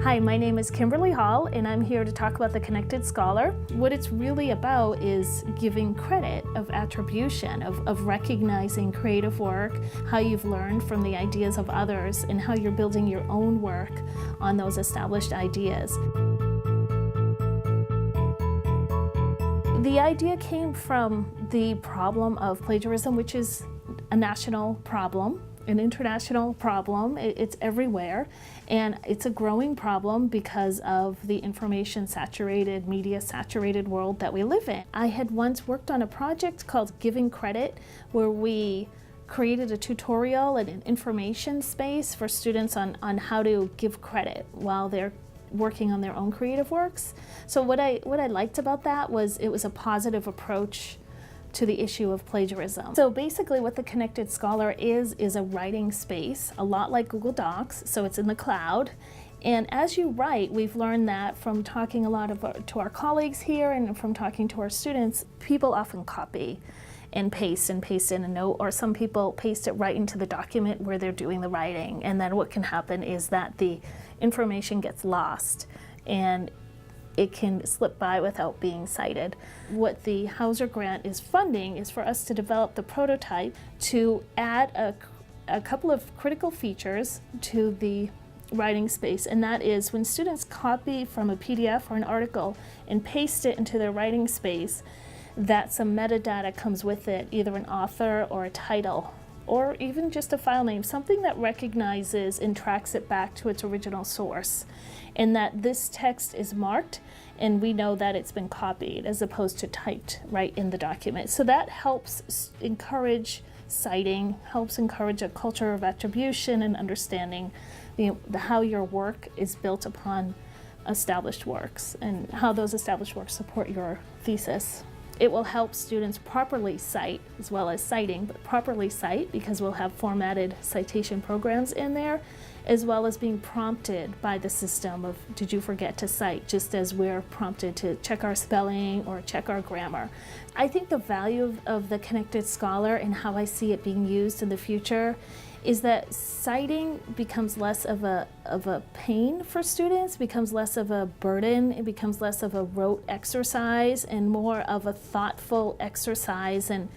Hi, my name is Kimberly Hall, and I'm here to talk about the Connected Scholar. What it's really about is giving credit of attribution, of recognizing creative work, how you've learned from the ideas of others, and how you're building your own work on those established ideas. The idea came from the problem of plagiarism, which is a national problem, an international problem. It's everywhere, and it's a growing problem because of the information-saturated, media-saturated world that we live in. I had once worked on a project called Giving Credit, where we created a tutorial and an information space for students on how to give credit while they're working on their own creative works. So what I liked about that was it was a positive approach to the issue of plagiarism. So basically what the Connected Scholar is a writing space, a lot like Google Docs, so it's in the cloud. And as you write, we've learned that from talking a lot to our colleagues here and from talking to our students, people often copy and paste in a note, or some people paste it right into the document where they're doing the writing. And then what can happen is that the information gets lost and it can slip by without being cited. What the Hauser Grant is funding is for us to develop the prototype to add a couple of critical features to the writing space, and that is when students copy from a PDF or an article and paste it into their writing space, that some metadata comes with it, either an author or a title, or even just a file name, something that recognizes and tracks it back to its original source, and that this text is marked and we know that it's been copied as opposed to typed right in the document. So that helps encourage citing, helps encourage a culture of attribution and understanding how your work is built upon established works and how those established works support your thesis. It will help students properly cite, as well as citing, but properly cite, because we'll have formatted citation programs in there, as well as being prompted by the system of, did you forget to cite, just as we're prompted to check our spelling or check our grammar. I think the value of the Connected Scholar and how I see it being used in the future is that citing becomes less of a pain for students, becomes less of a burden, it becomes less of a rote exercise and more of a thoughtful exercise, and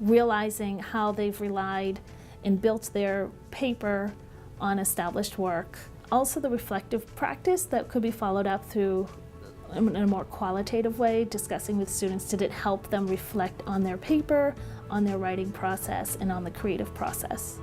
realizing how they've relied and built their paper on established work. Also the reflective practice that could be followed up through in a more qualitative way, discussing with students, did it help them reflect on their paper, on their writing process, and on the creative process.